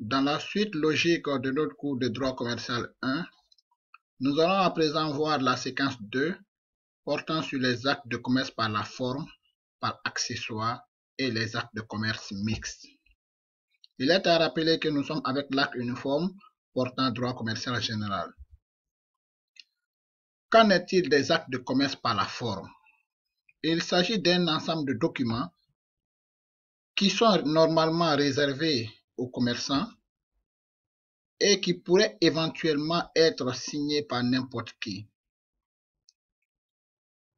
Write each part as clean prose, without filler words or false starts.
Dans la suite logique de notre cours de droit commercial 1, nous allons à présent voir la séquence 2 portant sur les actes de commerce par la forme, par accessoire et les actes de commerce mixtes. Il est à rappeler que nous sommes avec l'acte uniforme portant droit commercial général. Qu'en est-il des actes de commerce par la forme? Il s'agit d'un ensemble de documents qui sont normalement réservés aux commerçants et qui pourraient éventuellement être signés par n'importe qui.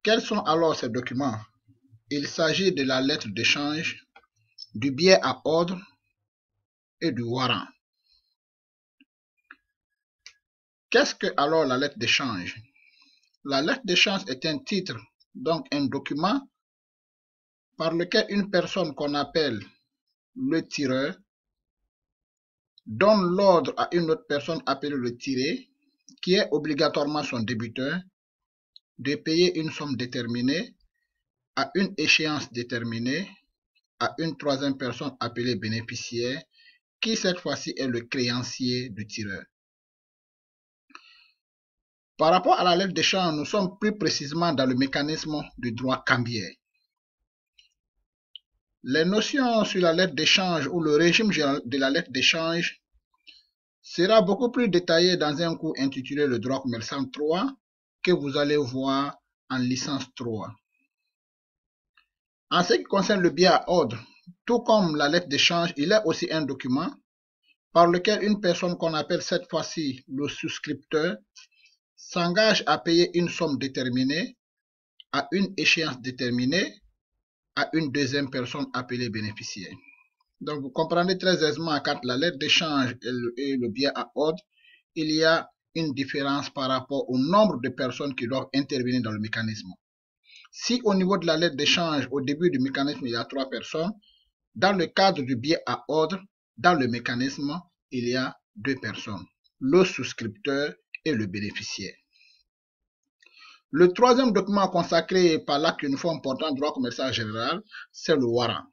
Quels sont alors ces documents? Il s'agit de la lettre d'échange, du billet à ordre et du warrant. Qu'est-ce que alors la lettre d'échange? La lettre d'échange est un titre, donc un document par lequel une personne qu'on appelle le tireur donne l'ordre à une autre personne appelée le tiré, qui est obligatoirement son débiteur, de payer une somme déterminée à une échéance déterminée à une troisième personne appelée bénéficiaire, qui cette fois-ci est le créancier du tireur. Par rapport à la lettre d'échange, nous sommes plus précisément dans le mécanisme du droit cambiaire. Les notions sur la lettre d'échange ou le régime de la lettre d'échange sera beaucoup plus détaillé dans un cours intitulé le droit commercial 3 que vous allez voir en licence 3. En ce qui concerne le billet à ordre, tout comme la lettre d'échange, il est aussi un document par lequel une personne qu'on appelle cette fois-ci le souscripteur s'engage à payer une somme déterminée à une échéance déterminée à une deuxième personne appelée bénéficiaire. Donc vous comprenez très aisément qu'entre la lettre d'échange et le billet à ordre, il y a une différence par rapport au nombre de personnes qui doivent intervenir dans le mécanisme. Si au niveau de la lettre d'échange, au début du mécanisme, il y a 3 personnes, dans le cadre du billet à ordre, dans le mécanisme, il y a 2 personnes, le souscripteur et le bénéficiaire. Le troisième document consacré par l'acte uniforme portant droit commercial général, c'est le warrant.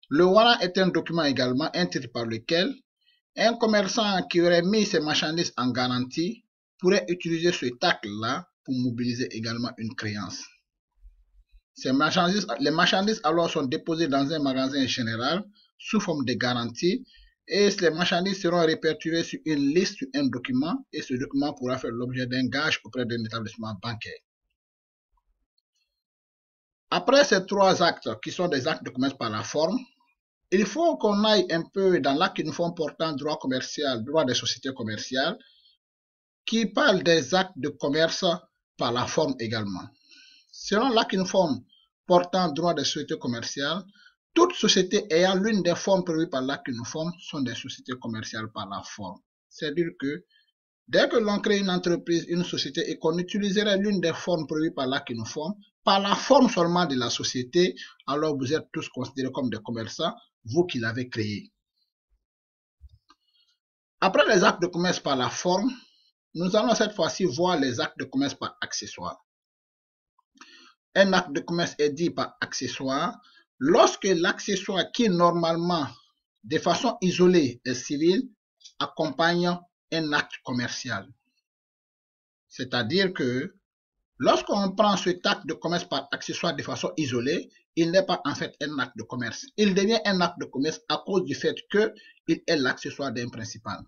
Le warrant est un document également, un titre par lequel un commerçant qui aurait mis ses marchandises en garantie pourrait utiliser ce acte-là pour mobiliser également une créance. Les marchandises alors sont déposées dans un magasin général sous forme de garantie et les marchandises seront répertoriées sur une liste, sur un document, et ce document pourra faire l'objet d'un gage auprès d'un établissement bancaire. Après ces 3 actes qui sont des actes de commerce par la forme, il faut qu'on aille un peu dans l'acte uniforme portant droit commercial, droit des sociétés commerciales, qui parle des actes de commerce par la forme également. Selon l'acte uniforme portant droit des sociétés commerciales, toute société ayant l'une des formes prévues par l'acte uniforme sont des sociétés commerciales par la forme. C'est-à-dire que dès que l'on crée une entreprise, une société et qu'on utiliserait l'une des formes prévues par l'acte uniforme, par la forme seulement de la société, alors vous êtes tous considérés comme des commerçants, vous qui l'avez créé. Après les actes de commerce par la forme, nous allons cette fois-ci voir les actes de commerce par accessoire. Un acte de commerce est dit par accessoire lorsque l'accessoire qui normalement, de façon isolée, est civil, accompagne un acte commercial. C'est-à-dire que lorsqu'on prend cet acte de commerce par accessoire de façon isolée, il n'est pas en fait un acte de commerce. Il devient un acte de commerce à cause du fait qu'il est l'accessoire d'un principal.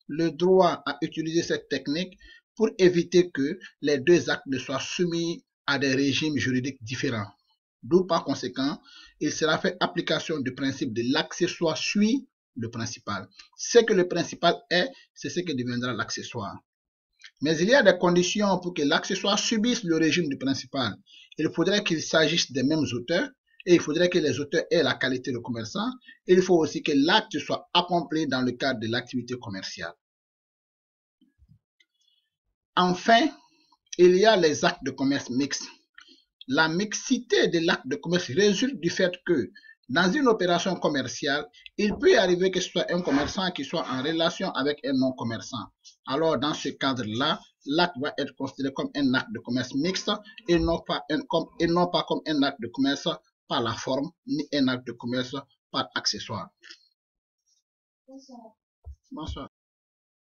Le droit a utilisé cette technique pour éviter que les 2 actes ne soient soumis à des régimes juridiques différents. D'où par conséquent, il sera fait application du principe de l'accessoire suit le principal. Ce que le principal est, c'est ce que deviendra l'accessoire. Mais il y a des conditions pour que l'accessoire subisse le régime du principal. Il faudrait qu'il s'agisse des mêmes auteurs et il faudrait que les auteurs aient la qualité de commerçant. Il faut aussi que l'acte soit accompli dans le cadre de l'activité commerciale. Enfin, il y a les actes de commerce mixtes. La mixité de l'acte de commerce résulte du fait que dans une opération commerciale, il peut arriver que ce soit un commerçant qui soit en relation avec un non-commerçant. Alors, dans ce cadre-là, l'acte va être considéré comme un acte de commerce mixte et non pas comme un acte de commerce par la forme, ni un acte de commerce par accessoire. Bonsoir.